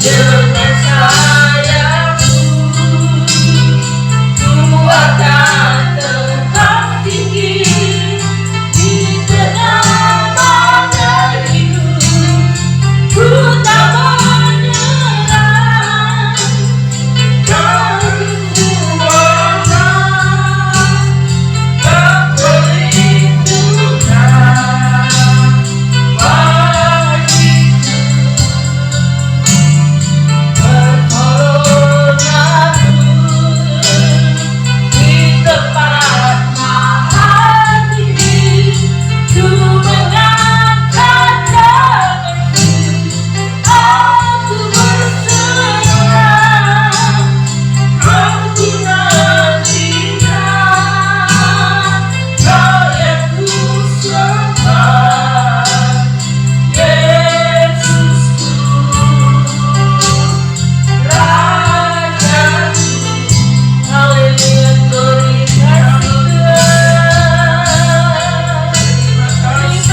dengan sayapku ku akan terbang tinggi di tengah badai hidup. Ku tak menyerah, kau Tuhan, kau perlindungan bagiku, pertolonganku di tempat maha tinggi. Ku mengangkat tanganku, aku berserah, kau ku nantikan, kau yang ku sembah, Yesusku, Rajaku. Haleluya, glory, kasih Tuhan. Terima kasih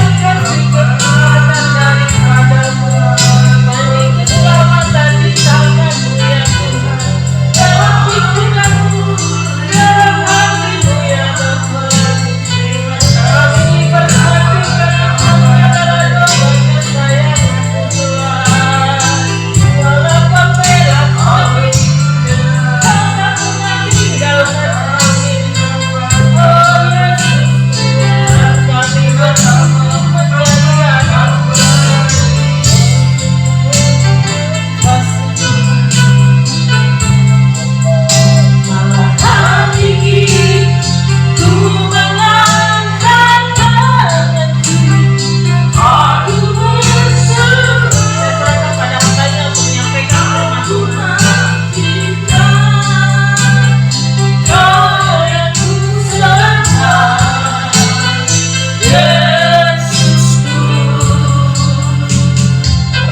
kekuatan daripadamu, dan keselamatan di tanganmu ya Tuhan. Dalam pikiranmu, dalam hatimu ya Tuhan. Kami perhatikan Engkau adalah doa kesayanganmu Tuhan. Walaupun berat kami, karena ku meninggalkan kami. Oh Yesus Tuhan, kami bersama menjadi anak-Mu. Malahan tinggi ku mengangkat tanganku, aku berseru. Saya serahkan pada hambanya untuk menyampaikan firman Tuhan. Kau yang ku sembah, Yesusku,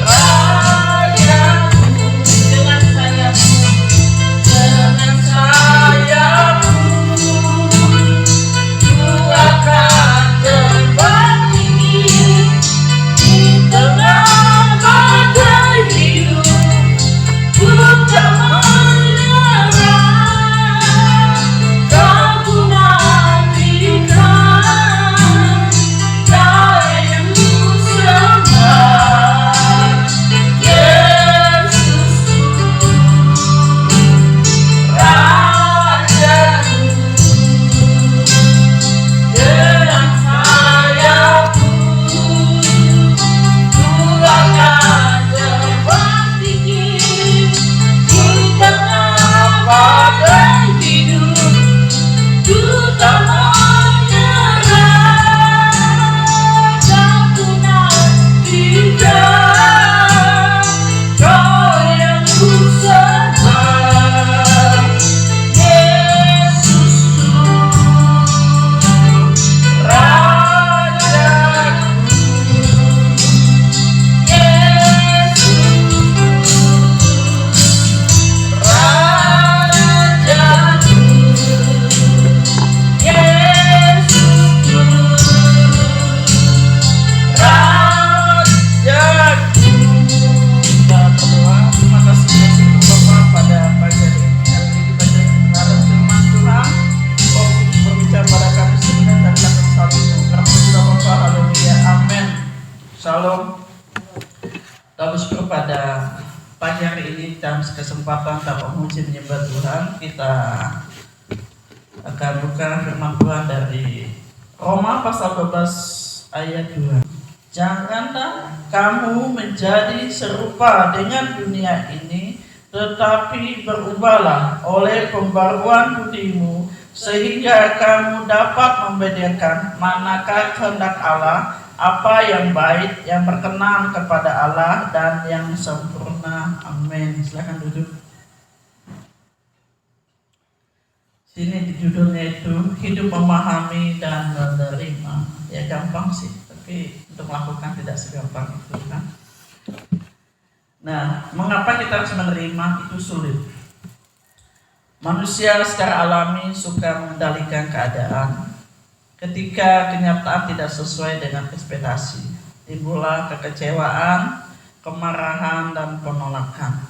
Rajaku. Dengan sayapmu, ku akan terbang tinggi di tengah badai hidup. Ku tak menyerah, kau ku nantikan, kau yang ku sembah, Yesusku, Rajaku. Dengan sayapku ku akan terbang tinggi di tengah badai hidup. Ku tak menyerah, kau ku nantikan, kau yang ku sembah, Yesusku, Rajaku. Yesusku, Rajaku. Yesusku, Rajaku. Kita berdoa. Terima kasih Yesus untuk Bapa pada pagi hari ini. Hari ini kita jadi kebenaran firman Tuhan. Oh, berbicara pada kami sebenarnya dan kami saat ini. Karena sudah Bapa, haleluya, amin. Shalom. Kita bersyukur pada pagi hari ini dalam kesempatan dapat memuji menyembah Tuhan. Kita akan buka firman Tuhan dari Roma pasal 12 ayat 2. Janganlah kamu menjadi serupa dengan dunia ini, tetapi berubahlah oleh pembaruan budimu, sehingga kamu dapat membedakan manakah kehendak Allah, apa yang baik, yang berkenan kepada Allah, dan yang sempurna. Amin. Silakan duduk. Sini di judulnya itu hidup memahami dan menerima. Ya gampang sih, tapi untuk melakukan tidak segampang itu kan. Nah, mengapa kita harus menerima itu sulit? Manusia secara alami suka mengendalikan keadaan. Ketika kenyataan tidak sesuai dengan ekspektasi, timbullah kekecewaan, kemarahan, dan penolakan.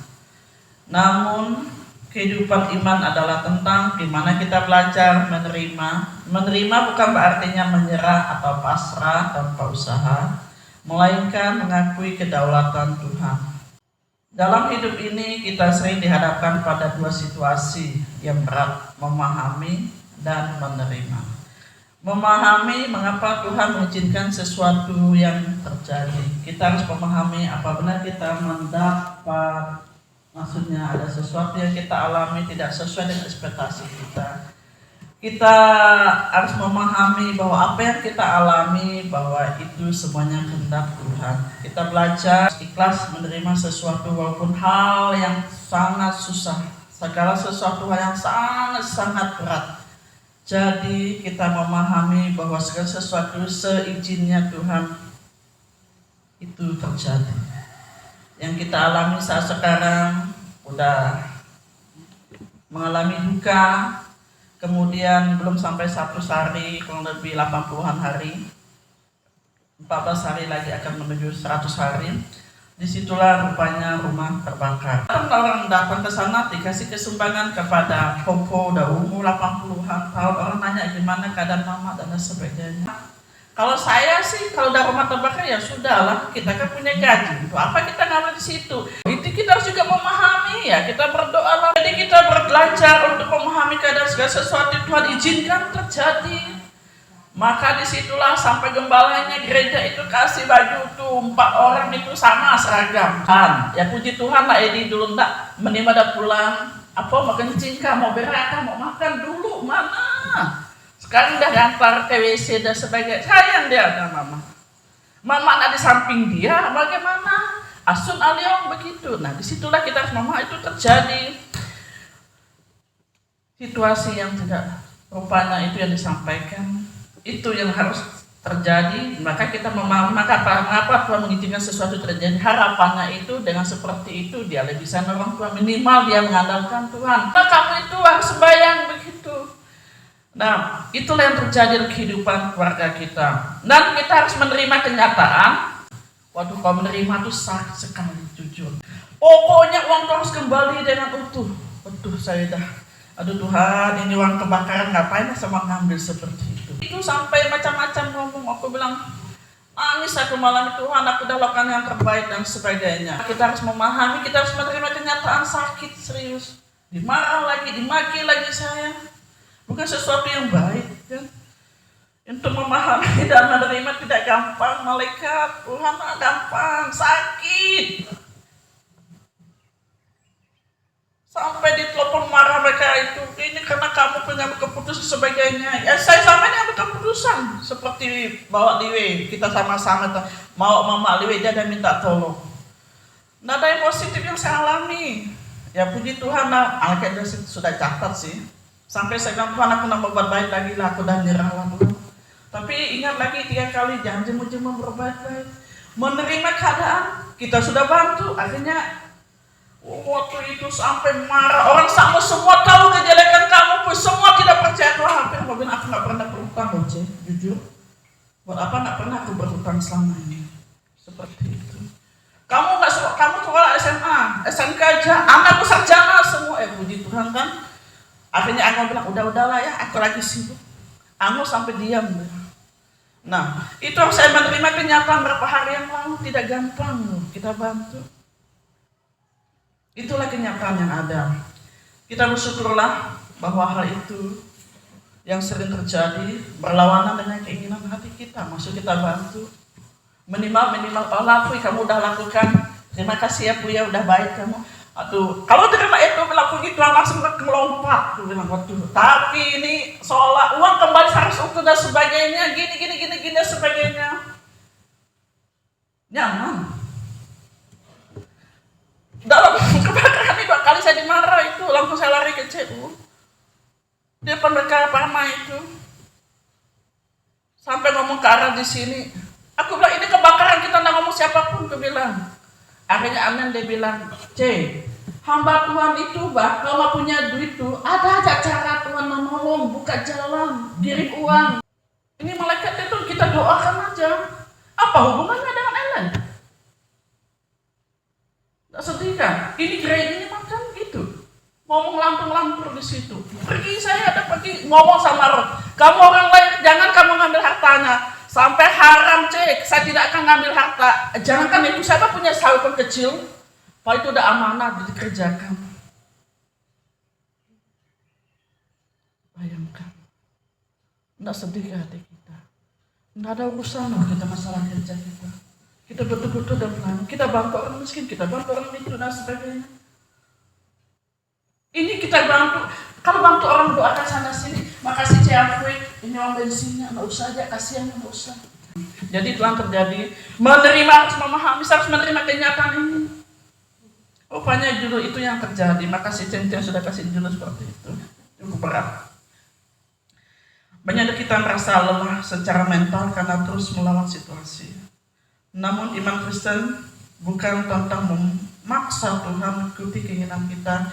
Namun kehidupan iman adalah tentang gimana kita belajar menerima. Menerima bukan berartinya menyerah atau pasrah tanpa usaha, melainkan mengakui kedaulatan Tuhan. Dalam hidup ini kita sering dihadapkan pada dua situasi yang berat, memahami dan menerima. Memahami mengapa Tuhan mengizinkan sesuatu yang terjadi. Kita harus memahami apabila kita mendapat, maksudnya ada sesuatu yang kita alami tidak sesuai dengan ekspektasi kita. Kita harus memahami bahwa apa yang kita alami, bahwa itu semuanya kehendak Tuhan. Kita belajar ikhlas menerima sesuatu walaupun hal yang sangat susah, segala sesuatu yang sangat berat. Jadi kita memahami bahwa segala sesuatu seizinnya Tuhan itu terjadi. Yang kita alami saat sekarang udah mengalami duka, kemudian belum sampai 100 hari, kurang lebih 80-an hari, 14 hari lagi akan menuju 100 hari. Disitulah rupanya rumah terbakar. Orang datang ke sana dikasih kesumbangan kepada Popo, udah umur 80-an tahun. Orang nanya gimana keadaan mama dan sebagainya. Kalau saya sih, kalau udah rumah terbakar ya sudahlah, kita kan punya gaji. Untuk apa kita ngambil di situ? Itu kita harus juga memahami ya, kita berdoa. Jadi kita belajar untuk memahami keadaan segala sesuatu Tuhan izinkan terjadi. Maka disitulah sampai gembalanya gereja itu kasih baju tuh 4 orang itu sama seragam. Ya puji Tuhan lah Edi dulu enggak menimba dah pulang. Apa mau kencing kah, mau berak kah, mau makan dulu mana? Sekarang udah gantar ke WC dan sebagainya. Sayang dia ada mama. Mama ada di samping dia, bagaimana? Asun aliong begitu. Nah disitulah kita harus mama itu terjadi situasi yang tidak rupanya itu yang disampaikan. Itu yang harus terjadi. Maka kita memahami mengapa Tuhan mengizinkan sesuatu terjadi. Harapannya itu dengan seperti itu dia lebih bisa nolong Tuhan, minimal dia mengandalkan Tuhan. Maka kamu itu harus bayang begitu. Nah, itulah yang terjadi di kehidupan keluarga kita. Dan kita harus menerima kenyataan. Waduh, kalau menerima itu sakit sekali, jujur. Pokoknya uang itu harus kembali dengan utuh. Waduh, saya dah, aduh Tuhan, ini uang kebakaran, ngapain sama ngambil seperti itu. Itu sampai macam-macam ngomong, aku bilang, nangis aku malam Tuhan, aku udah lakukan yang terbaik dan sebagainya. Kita harus memahami, kita harus menerima kenyataan sakit, serius. Dimarah lagi, dimaki lagi saya. Bukan sesuatu yang baik kan? Untuk memahami dan menerima tidak gampang, malaikat Tuhan gampang, sakit. Sampai ditelepon marah mereka itu, ini karena kamu punya keputusan sebagainya. Ya saya sama ini ambil keputusan, seperti bawa Liwe, kita sama-sama mau mama Liwe dia minta tolong. Nah ada yang positif yang saya alami. Ya puji Tuhan, nah anaknya sudah catat sih. Sampai saya bilang, Tuhan aku nak berbuat baik lagi lah, aku dah nyerah lah. Tapi ingat lagi 3 kali, jangan jemu-jemu berbuat baik. Menerima keadaan, kita sudah bantu, akhirnya waktu itu sampai marah. Orang sama semua tahu kejelekan kamu, semua tidak percaya Tuhan. Hampir aku bilang, aku gak pernah berhutang loh, jujur. Buat apa gak pernah aku berhutang selama ini? Seperti itu. Kamu sekolah SMA, SMK aja, anakku sarjana semua, puji Tuhan kan. Akhirnya aku bilang, udahlah ya, aku lagi sibuk. Aku sampai diam. Nah, itu saya menerima kenyataan berapa hari yang lalu, tidak gampang loh, kita bantu. Itulah kenyataan yang ada. Kita bersyukurlah bahwa hal itu yang sering terjadi berlawanan dengan keinginan hati kita. Maksud kita bantu. Minimal laku, kamu udah lakukan. Terima kasih ya Bu ya, udah baik kamu. Aduh, kalau terima itu bilang puji Tuhan langsung melompat, tuh bilang waktu. Tapi ini seolah uang kembali harus utuh dan sebagainya, gini dan sebagainya. Nyaman. Dalam kebakaran ini 2 kali saya dimarah itu, langsung saya lari ke CU. Di depan mereka Parma itu. Sampai ngomong ke arah di sini. Aku bilang ini kebakaran, kita nggak ngomong siapapun, aku bilang. Akhirnya Amin dia bilang, hamba Tuhan itu kalau punya duit tuh ada aja cara Tuhan menolong, buka jalan, kirim uang. Ini malaikat itu kita doakan aja. Apa hubungannya dengan Ellen? di situ. Pergi, saya ada pergi ngomong sama Roh. Kamu orang lain, jangan kamu ngambil hartanya. Sampai haram cek, saya tidak akan ngambil harta. Jangankan itu, siapa punya salpon kecil? Pak itu udah amanah dikerjakan. Bayangkan. Tidak sedih hati kita. Tidak ada urusan kita masalah kerja kita. Kita betul-betul dan pelan. Kita bantu orang miskin, kita bantu orang itu dan sebagainya. Ini kita bantu. Kalau bantu orang doakan sana sini, makasih Ciampuy, ini uang bensinnya, nggak usah aja, kasihan nggak usah. Jadi telah terjadi, menerima harus memahami, harus menerima kenyataan ini. Rupanya dulu itu yang terjadi, makasih Cincin sudah kasih dulu seperti itu. Cukup berat. Banyak dari kita merasa lelah secara mental karena terus melawan situasi. Namun iman Kristen bukan tentang memaksa Tuhan mengikuti keinginan kita.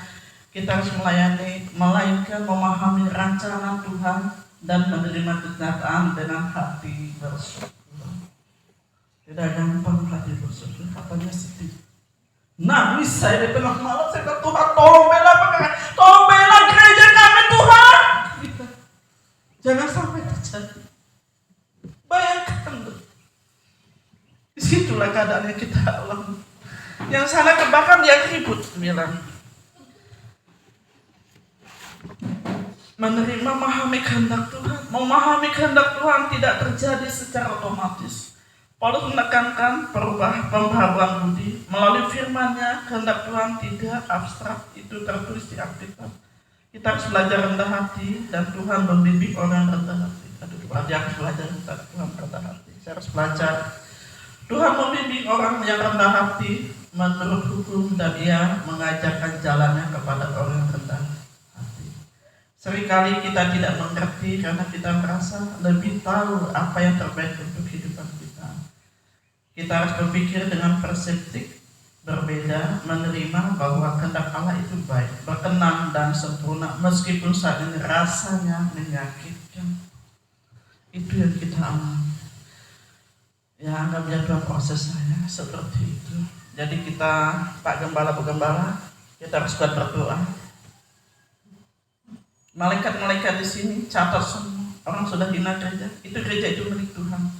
Kita harus melayani, melainkan memahami rancangan Tuhan dan menerima kenyataan dengan hati bersyukur. Tidak gampang hati bersyukur, katanya sedih. Nah, saya di tengah malam saya kata Tuhan, tolong bela gereja kami Tuhan. Jangan sampai terjadi. Bayangkan, disitulah keadaan yang kita alami. Yang sana kebakar dia ribut bilang. Menerima, memahami kehendak Tuhan. Memahami kehendak Tuhan tidak terjadi secara otomatis. Paulus menekankan pembaharuan budi melalui firman-Nya. Kehendak Tuhan tidak abstrak, itu tertulis di Alkitab. Kita harus belajar rendah hati dan Tuhan membimbing orang rendah hati. Dia harus belajar Tuhan rendah hati. Saya harus belajar. Tuhan membimbing orang yang rendah hati menurut hukum dan Ia mengajarkan jalannya kepada orang yang rendah hati. Seringkali kita tidak mengerti karena kita merasa lebih tahu apa yang terbaik untuk kehidupan kita. Kita harus berpikir dengan perspektif berbeda, menerima bahwa kehendak Allah itu baik, berkenan dan sempurna meskipun saat ini rasanya menyakitkan. Itu yang kita alami. Ya, anggap Tuhan proses saya seperti itu. Jadi kita, Pak Gembala, Bu Gembala, kita harus kuat berdoa. Malaikat-malaikat di sini catat semua. Orang sudah hina gereja. Itu gereja itu milik Tuhan.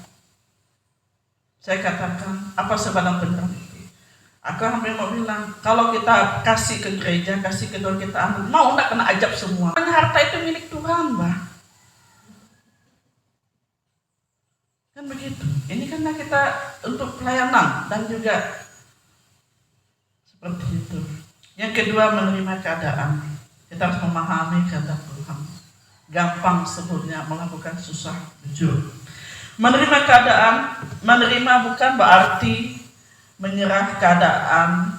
Saya katakan, apa sebenarnya benar itu? Aku hampir mau bilang, kalau kita kasih ke gereja, kasih ke Tuhan, kita ambil, mau enggak kena ajab semua. Harta itu milik Tuhan, Mbak. Kan begitu. Ini karena kita untuk pelayanan dan juga seperti itu. Yang kedua, menerima keadaan. Kita harus memahami kehendak Tuhan. Gampang sebetulnya melakukan, susah jujur. Menerima keadaan, menerima bukan berarti menyerah keadaan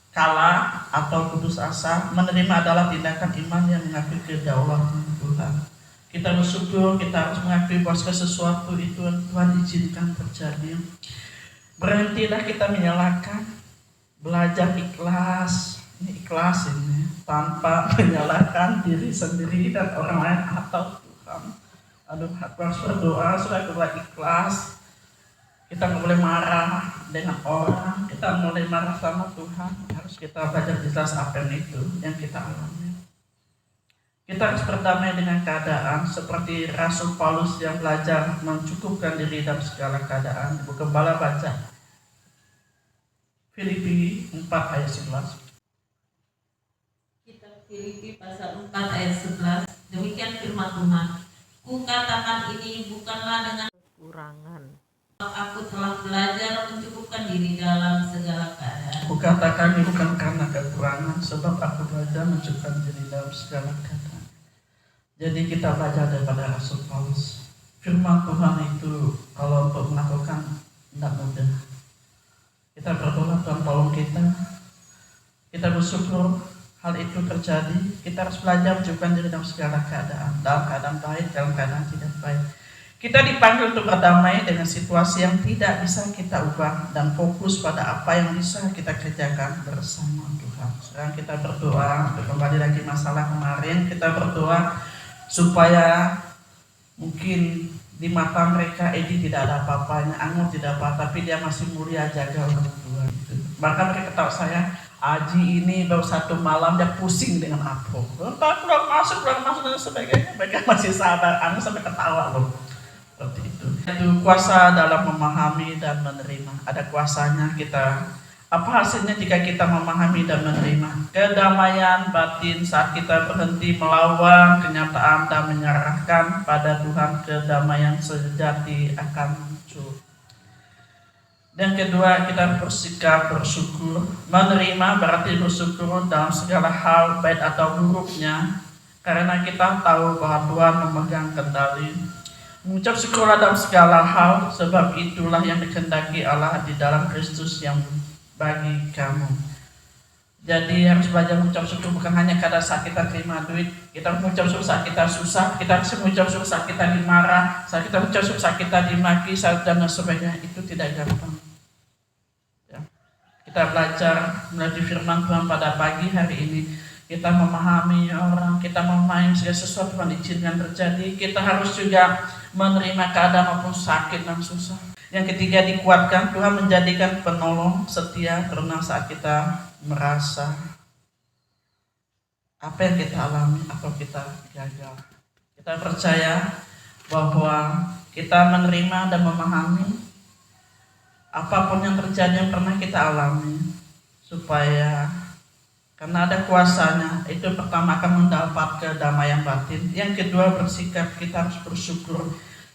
kalah atau putus asa. Menerima adalah tindakan iman yang mengakui kedaulatan Tuhan. Kita bersyukur, kita harus mengakui bahwa sesuatu itu Tuhan izinkan terjadi. Berhentilah kita menyalahkan, belajar ikhlas. Ini ikhlas ini, tanpa menyalahkan diri sendiri dan orang lain atau Tuhan. Aduh, aku harus berdoa supaya kita ikhlas. Kita nggak boleh marah dengan orang, kita mulai marah sama Tuhan. Harus kita belajar ikhlas apa itu yang kita alami. Kita harus berdamai dengan keadaan seperti Rasul Paulus yang belajar mencukupkan diri dalam segala keadaan. Ibu Gembala baca Filipi 4 ayat 11. Filipi pasal 4 ayat 11. Demikian firman Tuhan. Ku katakan ini bukanlah dengan kekurangan. Aku telah belajar mencukupkan diri dalam segala keadaan. Ku katakan ini bukan karena kekurangan, sebab aku belajar mencukupkan diri dalam segala keadaan. Jadi kita belajar daripada Rasul Paulus. Firman Tuhan itu kalau untuk melakukan tidak mudah. Kita berdoa Tuhan tolong kita. Kita bersyukur hal itu terjadi. Kita harus belajar mencukupkan diri dalam segala keadaan. Dalam keadaan baik, dalam keadaan tidak baik. Kita dipanggil untuk berdamai dengan situasi yang tidak bisa kita ubah dan fokus pada apa yang bisa kita kerjakan bersama Tuhan. Sekarang kita berdoa untuk kembali lagi masalah kemarin. Kita berdoa supaya mungkin di mata mereka Edi tidak ada apa-apanya, Angga tidak apa, tapi dia masih mulia jaga orang tua. Bahkan mereka tahu saya Aji ini baru 1 malam dia pusing dengan apa? Keluar masuk dan sebagainya. Mereka masih sabar, anu sampai ketawa loh. Seperti itu. Itu kuasa dalam memahami dan menerima. Ada kuasanya kita. Apa hasilnya jika kita memahami dan menerima? Kedamaian batin saat kita berhenti melawan kenyataan dan menyerahkan pada Tuhan, kedamaian sejati akan muncul. Dan kedua, kita bersikap bersyukur. Menerima berarti bersyukur dalam segala hal, baik atau buruknya, karena kita tahu bahwa Tuhan memegang kendali. Mengucap syukurlah dalam segala hal, sebab itulah yang dikehendaki Allah di dalam Kristus yang bagi kamu. Jadi harus belajar mengucap syukur bukan hanya pada saat kita terima duit. Kita harus mengucap syukur saat kita susah. Kita harus mengucap syukur saat kita dimarah. Saat kita mengucap syukur saat kita dimaki, saat dan sebagainya. Itu tidak gampang. Ya. Kita belajar melalui firman Tuhan pada pagi hari ini. Kita memahami orang, kita memahami segala sesuatu yang diizinkan terjadi. Kita harus juga menerima keadaan maupun sakit dan susah. Yang ketiga, dikuatkan. Tuhan menjadikan penolong setia karena saat kita merasa apa yang kita alami atau kita gagal. Kita percaya bahwa kita menerima dan memahami apapun yang terjadi yang pernah kita alami, supaya karena ada kuasanya, itu pertama akan mendapat kedamaian batin. Yang kedua, bersikap, kita harus bersyukur.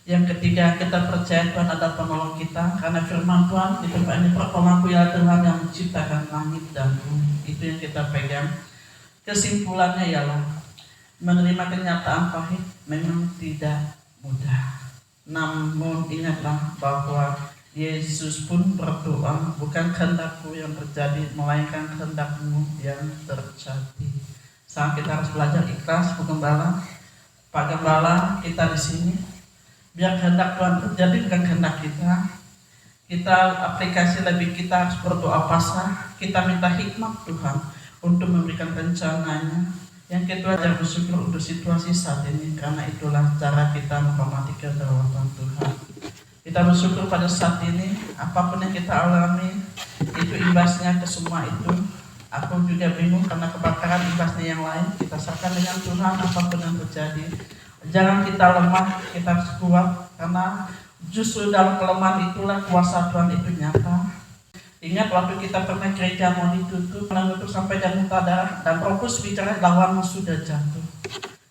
Yang ketiga, kita percaya Tuhan ada penolong kita, karena firman Tuhan di tempat ini, pertolonganku ya Tuhan yang menciptakan langit dan bumi. Itu yang kita pegang. Kesimpulannya ialah menerima kenyataan pahit memang tidak mudah. Namun ingatlah bahwa Yesus pun berdoa, bukan kehendakku yang terjadi, melainkan kehendakmu yang terjadi. Saat kita harus belajar ikhlas, Bu Gembala, Pak Gembala, kita di sini. Biar kehendak Tuhan terjadi, bukan kehendak kita. Kita aplikasi lebih, kita harus berdoa pasrah. Kita minta hikmat Tuhan untuk memberikan rencananya. Yang kedua, jangan bersyukur untuk situasi saat ini, karena itulah cara kita menghormati kedaulatan Tuhan. Kita bersyukur pada saat ini, apapun yang kita alami, itu imbasnya ke semua itu. Aku juga bingung karena kebakaran, imbasnya yang lain. Kita serahkan dengan Tuhan apapun yang terjadi. Jangan kita lemah, kita harus kuat, karena justru dalam kelemahan itulah kuasa Tuhan itu nyata. Ingat waktu kita pernah gereja mau ditutup sampai dan muntah darah, dan Roh Kudus bicara lawanmu sudah jatuh.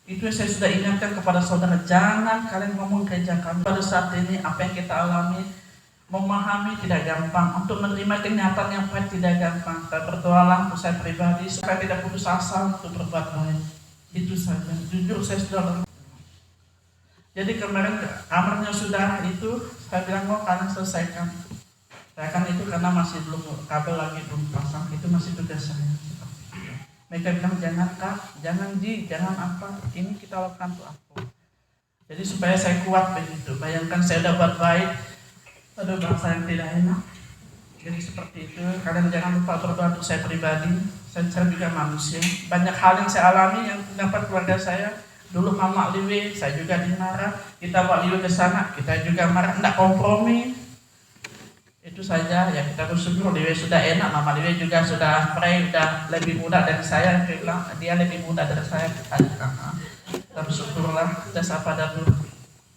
Itu yang saya sudah ingatkan kepada saudara, jangan kalian ngomong gereja kami. Pada saat ini apa yang kita alami, memahami tidak gampang, untuk menerima kenyataan yang pahit tidak gampang. Kita berdoalah untuk saya pribadi supaya tidak putus asa untuk berbuat baik. Itu saja. Jujur saya sudah. Jadi kemarin kamarnya sudah itu, saya bilang mau kalian selesaikan. Saya kan itu karena masih belum kabel lagi belum pasang, itu masih tugas saya. Mereka bilang jangan Kak, jangan Ji, jangan apa, ini kita lakukan untuk apa. Jadi supaya saya kuat begitu. Bayangkan saya udah buat baik, aduh bahasa yang tidak enak. Jadi seperti itu. Kalian jangan lupa berdoa untuk saya pribadi. Saya juga manusia. Banyak hal yang saya alami yang dapat keluarga saya. Dulu Mama Liwe, saya juga dimarah. Kita bawa Liwe ke sana, kita juga marah, enggak kompromi. Itu saja ya, kita bersyukur Liwe sudah enak, Mama Liwe juga sudah pray, sudah lebih muda dari saya. Dia bilang dia lebih muda dari saya. Kita bersyukurlah, kita sapa dulu.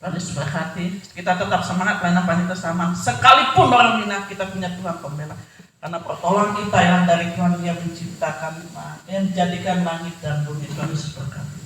Lalu seberhati, kita tetap semangat pelayanan panitia sama. Sekalipun orang hina, kita punya Tuhan pembela. Karena pertolongan kita yang dari Tuhan, Dia menciptakan, yang menjadikan langit dan bumi. Tuhan Yesus berkati.